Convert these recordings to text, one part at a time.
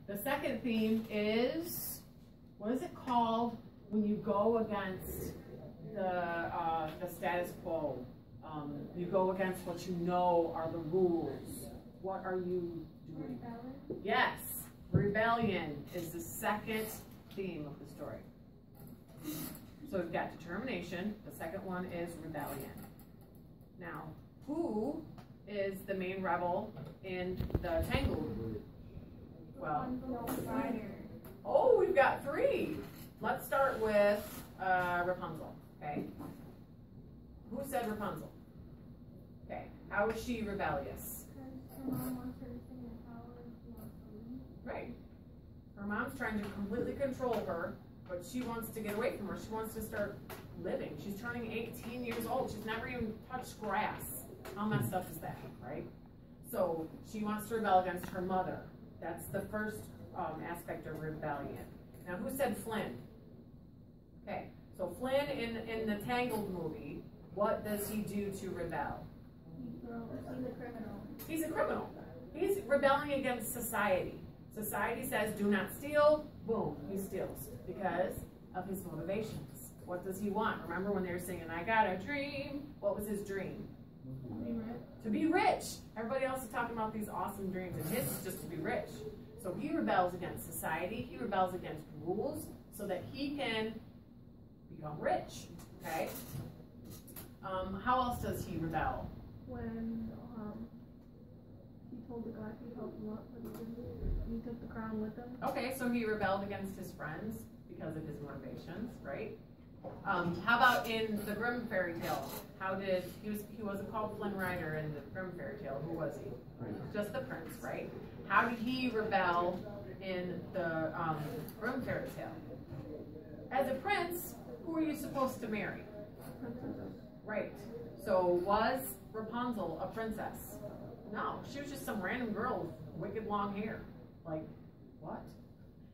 The second theme is, what is it called when you go against the status quo? You go against what you know are the rules. What are you doing? Rebellion? Yes, rebellion is the second theme of the story. So we've got determination. The second one is rebellion. Now, who is the main rebel in the Tangled? Well, oh, we've got three. Let's start with Rapunzel. Okay. Who said Rapunzel? Okay. How is she rebellious? Her mom wants her to stay in the tower and she wants to leave. Right. Her mom's trying to completely control her, but she wants to get away from her. She wants to start living. She's turning 18 years old. She's never even touched grass. How messed up is that, right? So she wants to rebel against her mother. That's the first aspect of rebellion. Now, who said Flynn? Okay, so Flynn in the Tangled movie, what does he do to rebel? He's a criminal. He's a criminal. He's rebelling against society. Society says, do not steal. Boom, he steals because of his motivations. What does he want? Remember when they were singing, I got a dream? What was his dream? To be rich. To be rich. Everybody else is talking about these awesome dreams, and his is just to be rich. So he rebels against society. He rebels against rules so that he can become rich. Okay? How else does he rebel? When he told the guy he'd help him up, but he didn't. He took the crown with him. Okay, so he rebelled against his friends because of his motivations, right? How about in the Grimm fairy tale? How did he wasn't called Flynn Rider in the Grimm fairy tale? Who was he? Just the prince, right? How did he rebel in the Grimm fairy tale? As a prince, who are you supposed to marry? Right. So was Rapunzel a princess? No, she was just some random girl with wicked long hair. Like, what?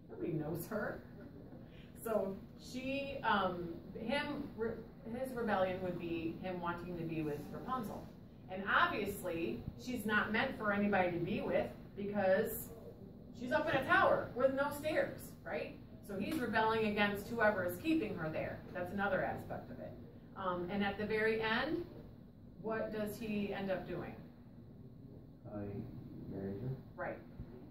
Nobody knows her. So she, his rebellion would be him wanting to be with Rapunzel. And obviously, she's not meant for anybody to be with because she's up in a tower with no stairs, right? So he's rebelling against whoever is keeping her there. That's another aspect of it. And at the very end, what does he end up doing? He married her. Right.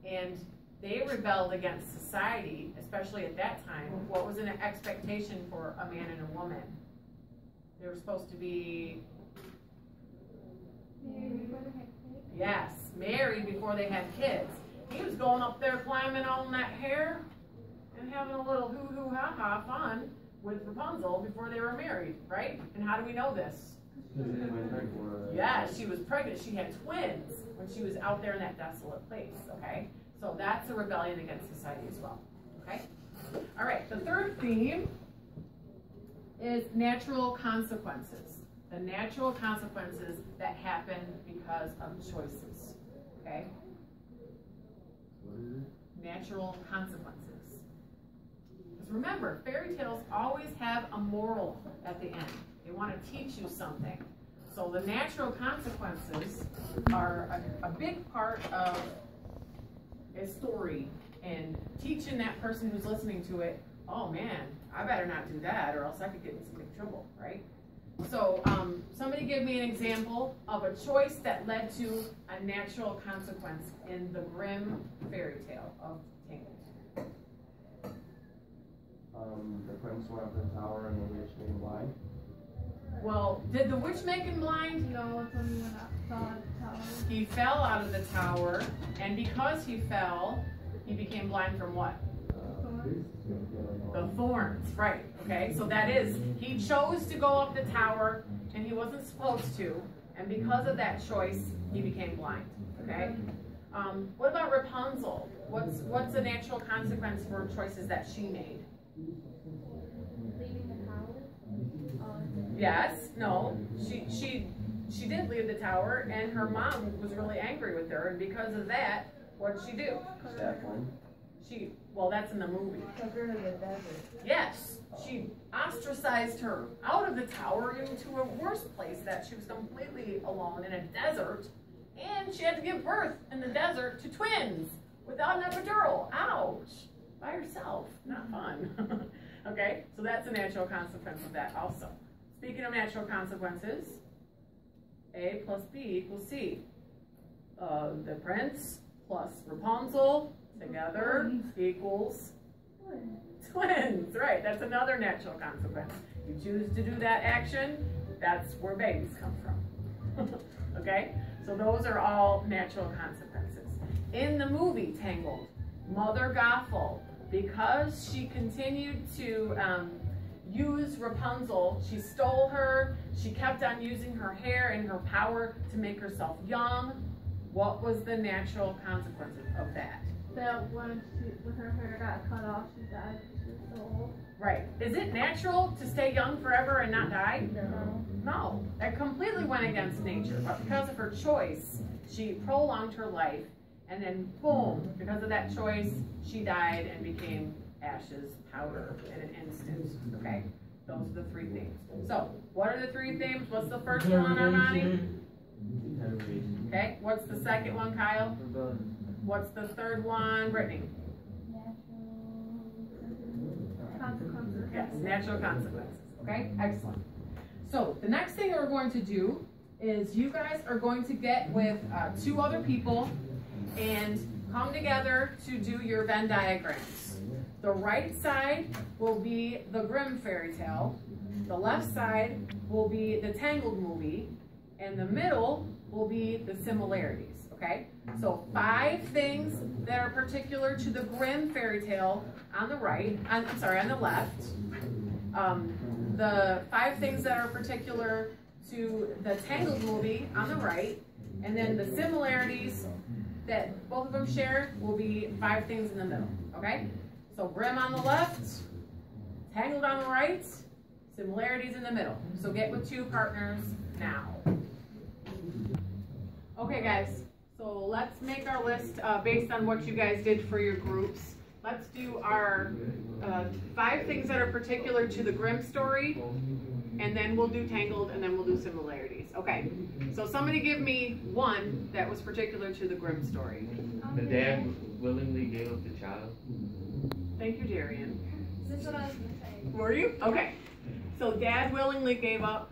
And they rebelled against society, especially at that time. What was an expectation for a man and a woman? They were supposed to be... Married before they had kids. Yes, married before they had kids. He was going up there climbing on that hair and having a little hoo-hoo-ha-ha fun with Rapunzel before they were married, right? And how do we know this? Yeah, she was pregnant. She had twins when she was out there in that desolate place, okay? So that's a rebellion against society as well, okay? All right, the third theme is natural consequences. The natural consequences that happen because of choices, okay? What is it? Natural consequences. Because remember, fairy tales always have a moral at the end. They want to teach you something. So the natural consequences are a big part of a story and teaching that person who's listening to it, oh man, I better not do that or else I could get in some big trouble, right? So somebody give me an example of a choice that led to a natural consequence in the Grimm fairy tale of Tangled. The prince went up the tower and the witch made him blind. Well, did the witch make him blind? No, it's when he went up the tower. He fell out of the tower, and because he fell, he became blind from what? The thorns, right, okay, so that is, he chose to go up the tower, and he wasn't supposed to, and because of that choice, he became blind, okay? What about Rapunzel? What's the natural consequence for choices that she made? Leaving the tower. Yes, no, she did leave the tower, and her mom was really angry with her, and because of that, what did she do? Well, that's in the movie. Took her to the desert. Yes, she ostracized her out of the tower into a worse place that she was completely alone in a desert, and she had to give birth in the desert to twins without an epidural. Ouch. By herself. Not fun. Okay, so that's a natural consequence of that also. Speaking of natural consequences, A plus B equals C. The prince plus Rapunzel together equals twins. Right, that's another natural consequence. You choose to do that action, that's where babies come from. Okay, so those are all natural consequences. In the movie Tangled, Mother Gothel, because she continued to use Rapunzel, she stole her, she kept on using her hair and her power to make herself young. What was the natural consequences of that? That when her hair got cut off, she died because she was so old. Right. Is it natural to stay young forever and not die? No. No. That completely went against nature. But because of her choice, she prolonged her life, and then boom, because of that choice, she died and became ashes, powder in an instant. Okay? Those are the three themes. So, what are the three themes? What's the first one, Armani? Okay. What's the second one, Kyle? What's the third one, Brittany? Consequences. Yes, natural consequences. Okay, excellent. So the next thing we're going to do is you guys are going to get with two other people and come together to do your Venn diagrams. The right side will be the Grimm fairy tale. The left side will be the Tangled movie. And the middle will be the similarities, okay? So 5 things that are particular to the Grimm fairy tale on the right, on the left. The 5 things that are particular to the Tangled movie on the right. And then the similarities that both of them share will be 5 things in the middle, okay? So Grimm on the left, Tangled on the right, similarities in the middle. So get with 2 partners now. Okay guys, so let's make our list based on what you guys did for your groups. Let's do our 5 things that are particular to the Grimm story, and then we'll do Tangled, and then we'll do similarities. Okay, so somebody give me 1 that was particular to the Grimm story. The dad willingly gave up the child. Thank you, Darian. This is what I was going to say. Were you? Okay. So dad willingly gave up.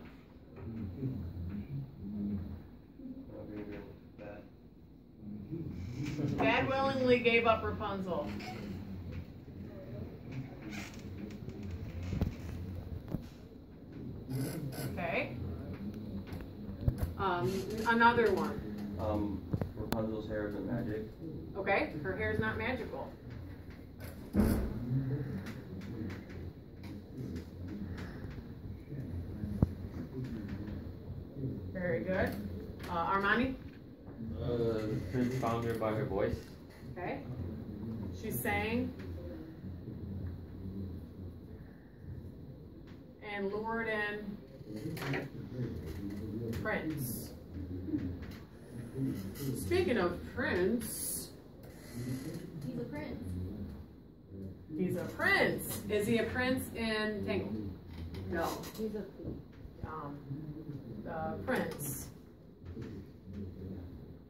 Dad willingly gave up Rapunzel. Okay. Another one. Rapunzel's hair isn't magic. Okay, her hair's not magical. Very good. Armani? The prince found her by her voice. Okay. She sang and lured in Prince. Speaking of Prince, He's a prince. he's a prince. Is he a prince in Tangled? No. He's a The prince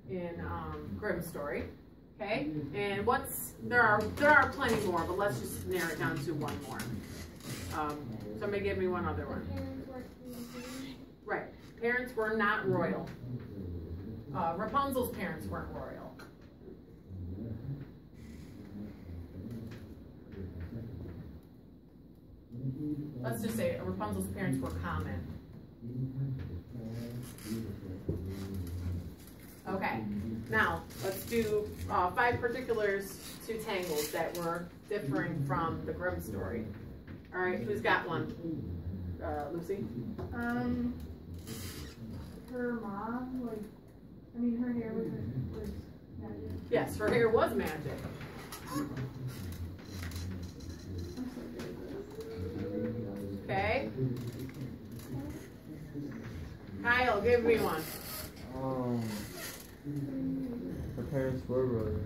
in Grimm story. Okay, and there are plenty more, but let's just narrow it down to 1 more. Somebody give me one other one. Right, parents were not royal. Rapunzel's parents weren't royal. Let's just say Rapunzel's parents were common. Okay, now let's do 5 particulars to Tangled that were differing from the Grimm story. All right, who's got one? Lucy? Her mom, her hair was magic. Yes, her hair was magic. Okay. Kyle, give me one. Her parents were royal.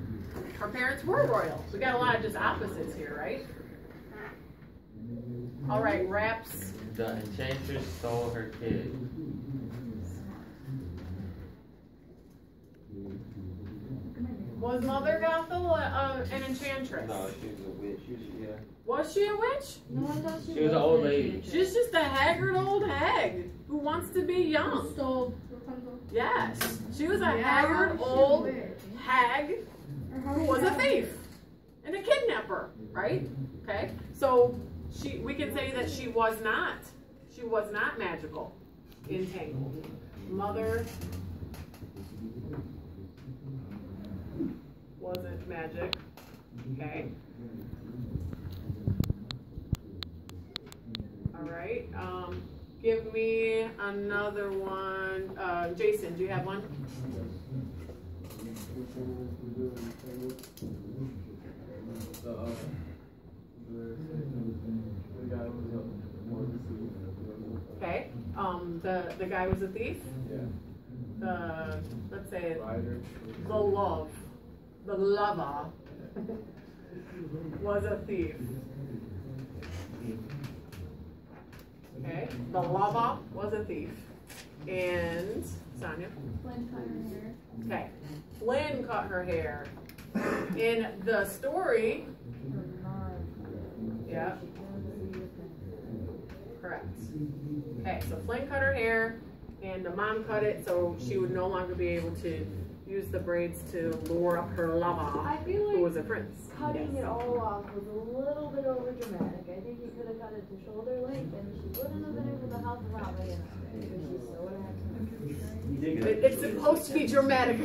Her parents were royal. We got a lot of just opposites here, right? All right, Raps. The enchantress stole her kid. Was Mother Gothel an enchantress? No, she was a witch. Was she a witch? No, I thought She was an old lady. She's just a haggard old hag who wants to be young. Stole Rapunzel. Yes, she was a haggard old hag who was a thief and a kidnapper, right? Okay, so we can say that she was not magical in Tangled. Mother wasn't magic. Okay. All right. Give me another one. Jason, do you have one? Okay. The guy was a thief. Yeah. Let's say the lover was a thief. Okay, the lover was a thief. And Sonia? Flynn cut her hair. Okay, Flynn cut her hair. In the story, yeah, correct. Okay, so Flynn cut her hair, and the mom cut it so she would no longer be able to use the braids to lure up her lover, I feel like who was a prince. cutting it all off was a little bit over dramatic. I think he could have cut it to shoulder length, and she wouldn't have been able to help him out big enough. Because she still would have had to. It's supposed to be dramatic.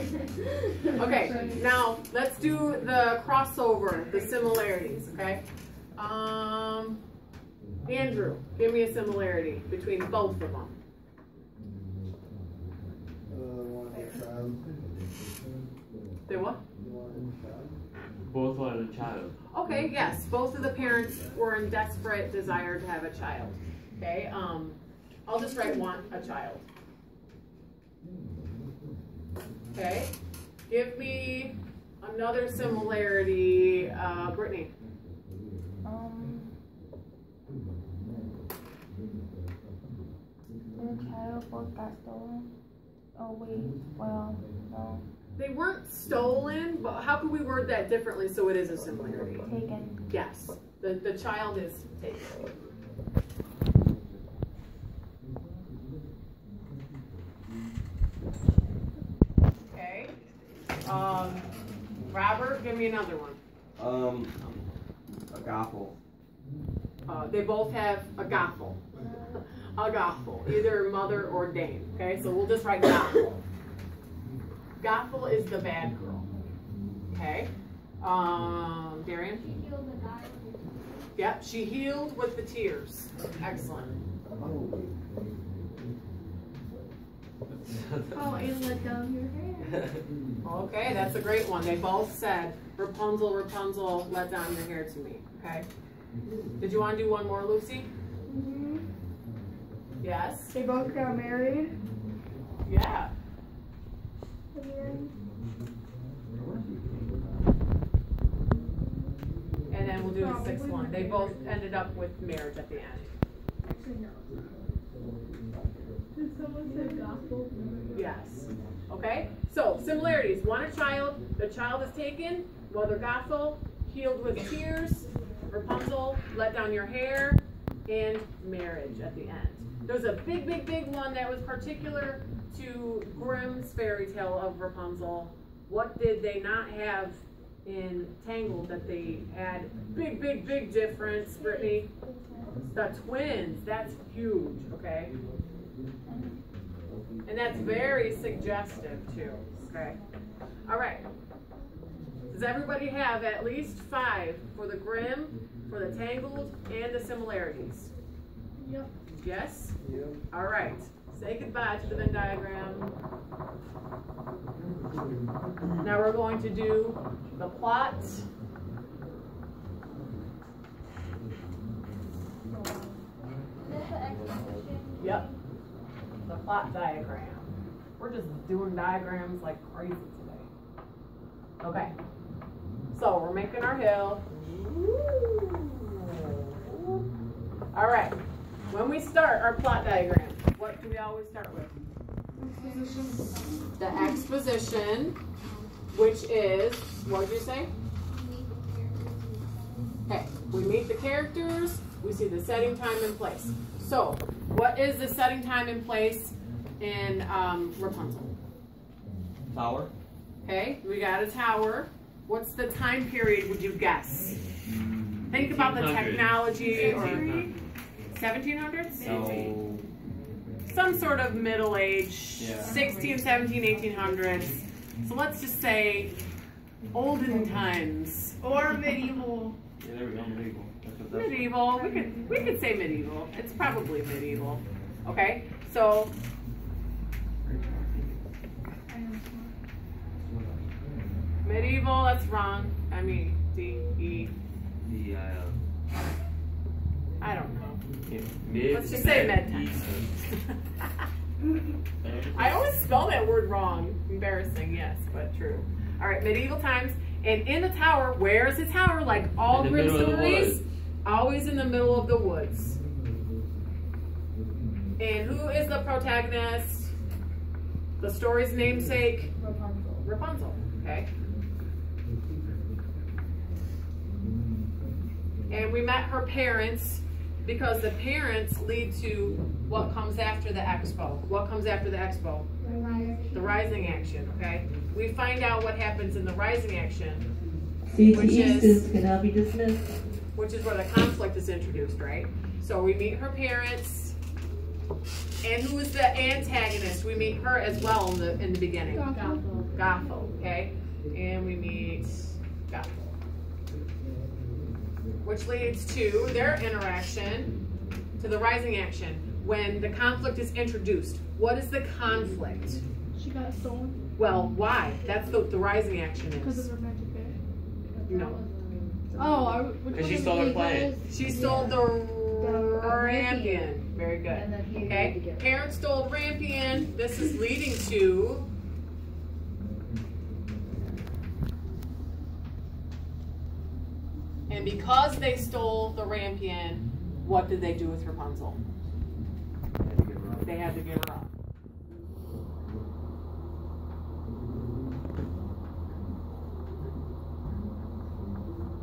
Okay, now let's do the crossover, the similarities, okay? Andrew, give me a similarity between both of them. They what? Both wanted a child. Okay, yes, both of the parents were in desperate desire to have a child. Okay, I'll just write want a child. Okay, give me another similarity, Brittany. The child both got stolen. Oh wait, well, no. They weren't stolen, but how could we word that differently so it is a similarity? Taken. Yes, the child is taken. Okay. Robert, give me another one. A gothel. They both have a gothel. A gothel, either mother or dame. Okay, so we'll just write gothel. Gothel is the bad girl. Okay. Darian? She healed the guy. Yep, she healed with the tears. Excellent. Oh, and let down your hair. Okay, that's a great one. They both said, Rapunzel, Rapunzel, let down your hair to me. Okay. Did you want to do one more, Lucy? Mm-hmm. Yes. They both got married. Yeah. And then we'll do the sixth one. They both ended up with marriage at the end. Actually, no. Did someone say gospel? Yes. Okay? So, similarities. Want a child. The child is taken. Mother Gothel, healed with tears. Rapunzel, let down your hair. And marriage at the end. There's a big, big, big one that was particular to Grimm's fairy tale of Rapunzel. What did they not have in Tangled that they had? Big, big, big difference, Brittany. The twins. That's huge, okay? And that's very suggestive, too, okay? All right. Does everybody have at least 5 for the Grimm, for the Tangled, and the similarities? Yep. Yes? Yep. All right. Say goodbye to the Venn diagram. Now we're going to do the plot. Yep. The plot diagram. We're just doing diagrams like crazy today. Okay. So we're making our hill. All right. When we start our plot diagram, what do we always start with? The exposition. which is, what did you say? Okay, we meet the characters, we see the setting, time, and place. So, what is the setting, time, and place in Rapunzel? Tower. Okay, we got a tower. What's the time period, would you guess? Think about the technology or 1700s? No. Some sort of middle age, Yeah. 16, 17, 1800s. So let's just say olden times. Or medieval. Yeah, there we go, medieval. That's what that's. Medieval, we could say medieval. It's probably medieval. Okay, so medieval, that's wrong. M-E-D-E. I don't know. Let's just say med time. I always spell that word wrong. Embarrassing, yes, but true. All right, medieval times. And in the tower, where is the tower? Like all Grimm stories, always in the middle of the woods. And who is the protagonist? The story's namesake? Rapunzel. Rapunzel, okay. And we met her parents because the parents lead to what comes after the expo. What comes after the expo? The rising action, okay? We find out what happens in the rising action, CTE students can now be dismissed. which is where the conflict is introduced, right? So we meet her parents, and who is the antagonist? We meet her as well in the beginning. Gothel, okay? And we meet Gothel. Which leads to their interaction, to the rising action, when the conflict is introduced. What is the conflict? She got stolen Well, why? That's the rising action because is. of her magic bag. No. Oh, Because she stole her plant. She stole the rampion. Very good. And then he Okay, parents stole the rampion. This is leading to and because they stole the rampion, what did they do with Rapunzel? They had to give her up.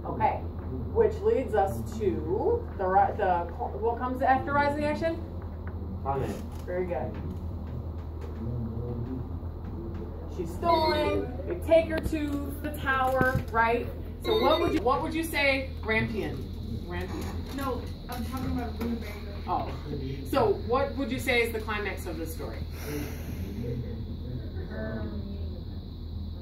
Okay, which leads us to the what comes after rising action? Comment. Very good. She's stolen. They take her to the tower, right? So what would you say, Rampion? Rampion. No, I'm talking about Niedermeyer. Oh. So what would you say is the climax of the story?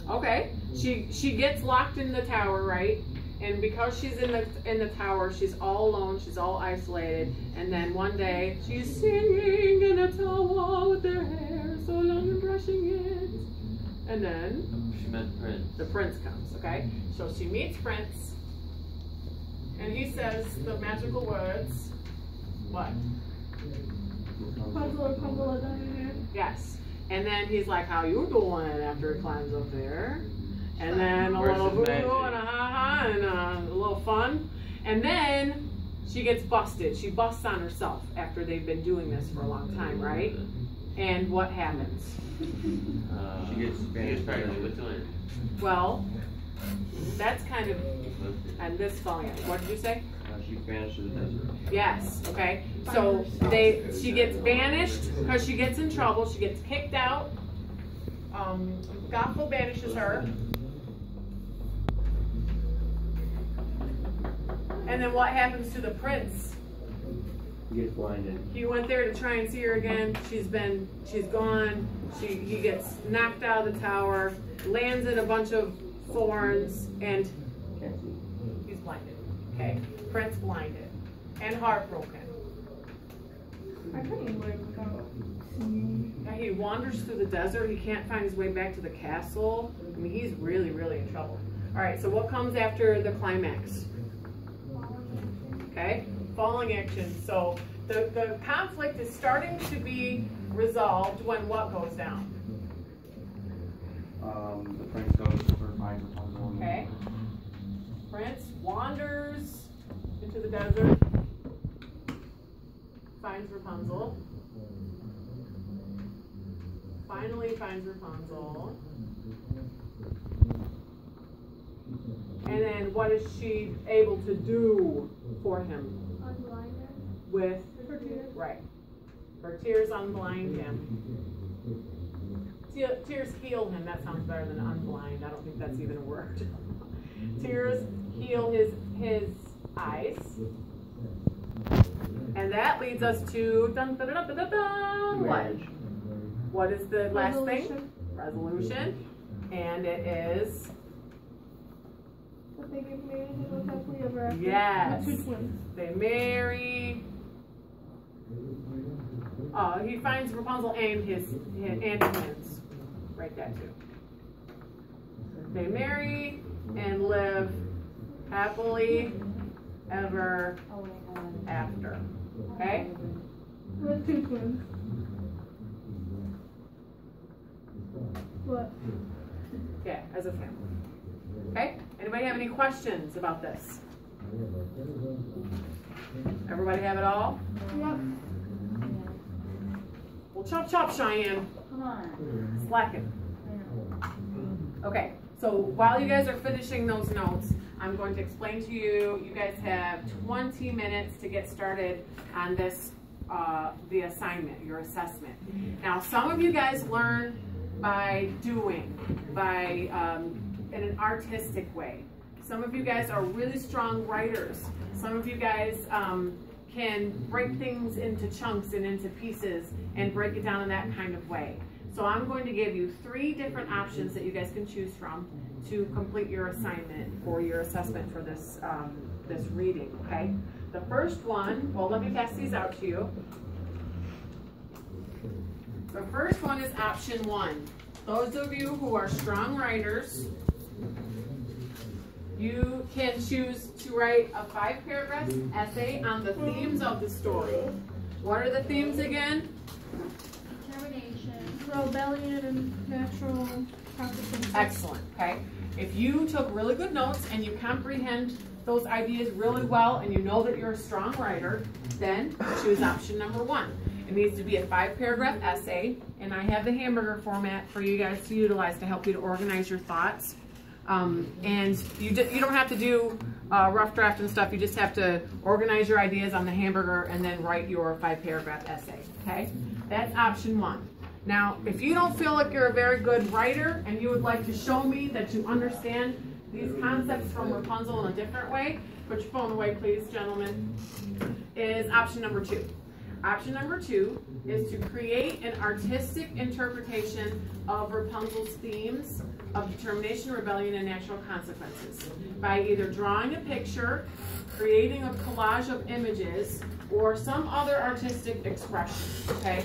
Okay. She gets locked in the tower, right? And because she's in the tower, she's all alone, she's all isolated, and then one day she's singing in a tower with her hair so long and brushing it. And then She met Prince. the prince comes, okay? So she meets Prince, and he says the magical words, what? Rapunzel, down here. Yes. And then he's like, how you doing, after he climbs up there? And then a Where's little his boo magic? and a ha-ha and a little fun. And then she gets busted. She busts on herself after they've been doing this for a long time, right? And what happens? She gets pregnant with twins. Well, that's kind of, and this song, what did you say? She vanished to the desert. Yes, okay. So she gets banished because she gets in trouble. She gets kicked out. Gothel banishes her. And then what happens to the prince? He gets blinded. He went there to try and see her again. She's gone. He gets knocked out of the tower, lands in a bunch of thorns, and Can't see. he's blinded. Okay, Prince blinded and heartbroken. I couldn't live without singing. Now he wanders through the desert. He can't find his way back to the castle. I mean, he's really, really in trouble. All right, so what comes after the climax? Okay, falling action. So the conflict is starting to be resolved when what goes down? The prince goes for finds Rapunzel. Okay. Prince wanders into the desert, finds Rapunzel. Finally finds Rapunzel. And what is she able to do for him? Unblind her. With, Her tears. right. Her tears unblind him. Tears heal him. That sounds better than unblind. I don't think that's even a word. Tears heal his eyes. And that leads us to dun, dun, dun, dun, dun, dun, what? What is the last thing? Resolution. And it is? That they get married and live happily ever after. Yes. With 2 twins. They marry. He finds Rapunzel and his twins. Write that too. They marry and live happily ever after. Okay? With 2 twins. What? Yeah, as a family. Okay? Anybody have any questions about this? Everybody have it all? Yep. Well, chop chop, Cheyenne. Come on. Slacking. Okay, so while you guys are finishing those notes, I'm going to explain to you, you guys have 20 minutes to get started on this, the assignment, your assessment. Now, some of you guys learn by doing, in an artistic way. Some of you guys are really strong writers. Some of you guys can break things into chunks and into pieces and break it down in that kind of way. So I'm going to give you 3 different options that you guys can choose from to complete your assignment or your assessment for this, this reading, okay? The first one, well, let me pass these out to you. The first one is option 1. Those of you who are strong writers, you can choose to write a 5-paragraph essay on the themes of the story. What are the themes again? Determination, rebellion, and natural consequences. Excellent, okay? If you took really good notes and you comprehend those ideas really well and you know that you're a strong writer, then choose option number 1. It needs to be a 5-paragraph essay, and I have the hamburger format for you guys to utilize to help you to organize your thoughts. And you don't have to do rough draft and stuff. You just have to organize your ideas on the hamburger and then write your 5-paragraph essay, okay? That's option 1. Now, if you don't feel like you're a very good writer and you would like to show me that you understand these concepts from Rapunzel in a different way, put your phone away, please, gentlemen, is option number 2. Option number 2 is to create an artistic interpretation of Rapunzel's themes of determination, rebellion, and natural consequences by either drawing a picture, creating a collage of images, or some other artistic expression, okay?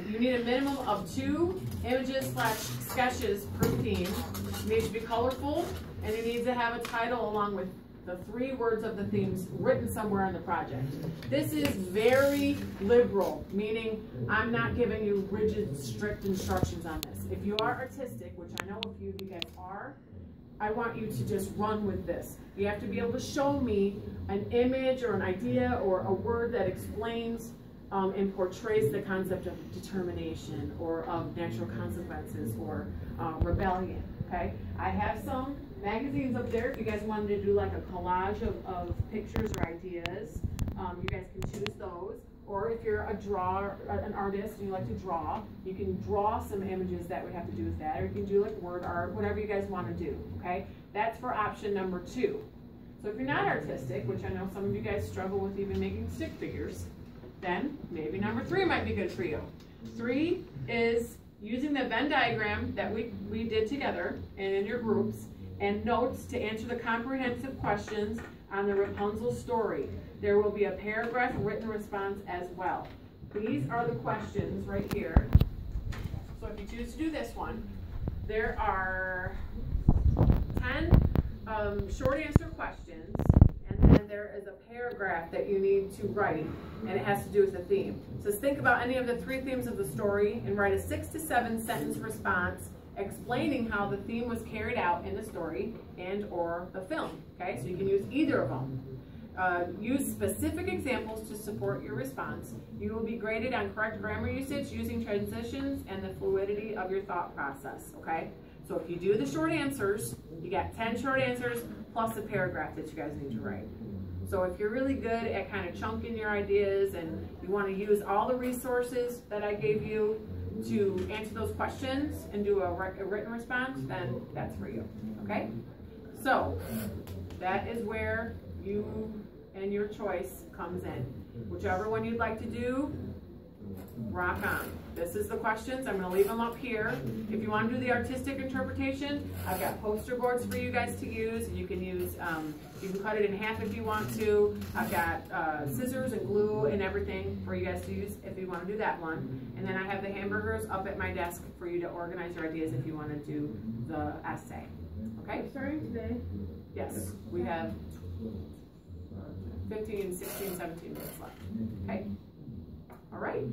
You need a minimum of 2 images/sketches per theme. It needs to be colorful, and it needs to have a title along with the 3 words of the themes written somewhere in the project. This is very liberal, meaning I'm not giving you rigid, strict instructions on this. If you are artistic, which I know a few of you guys are, I want you to just run with this. You have to be able to show me an image or an idea or a word that explains and portrays the concept of determination or of natural consequences or rebellion, okay? I have some magazines up there if you guys wanted to do like a collage of pictures or ideas. You guys can choose those. Or if you're an artist and you like to draw, you can draw some images that would have to do with that, or you can do like word art, whatever you guys want to do, okay? That's for option number 2. So if you're not artistic, which I know some of you guys struggle with even making stick figures, then maybe number 3 might be good for you. 3 is using the Venn diagram that we did together and in your groups, and notes to answer the comprehensive questions on the Rapunzel story. There will be a paragraph written response as well. These are the questions right here. So if you choose to do this one, there are 10 short answer questions, and then there is a paragraph that you need to write, and it has to do with the theme. So think about any of the 3 themes of the story and write a 6 to 7 sentence response explaining how the theme was carried out in the story and or the film, okay? So you can use either of them. Use specific examples to support your response. You will be graded on correct grammar usage, using transitions, and the fluidity of your thought process, okay? So if you do the short answers, you got 10 short answers plus a paragraph that you guys need to write. So if you're really good at kind of chunking your ideas and you want to use all the resources that I gave you to answer those questions and do a written response, then that's for you, okay? So that is where you and your choice comes in. Whichever one you'd like to do, rock on. This is the questions. I'm going to leave them up here. If you want to do the artistic interpretation, I've got poster boards for you guys to use. You can use, you can cut it in half if you want to. I've got scissors and glue and everything for you guys to use if you want to do that one. And then I have the hamburgers up at my desk for you to organize your ideas if you want to do the essay. Okay? Starting today. Yes, we have 15, 16, 17 minutes left. Okay? All right?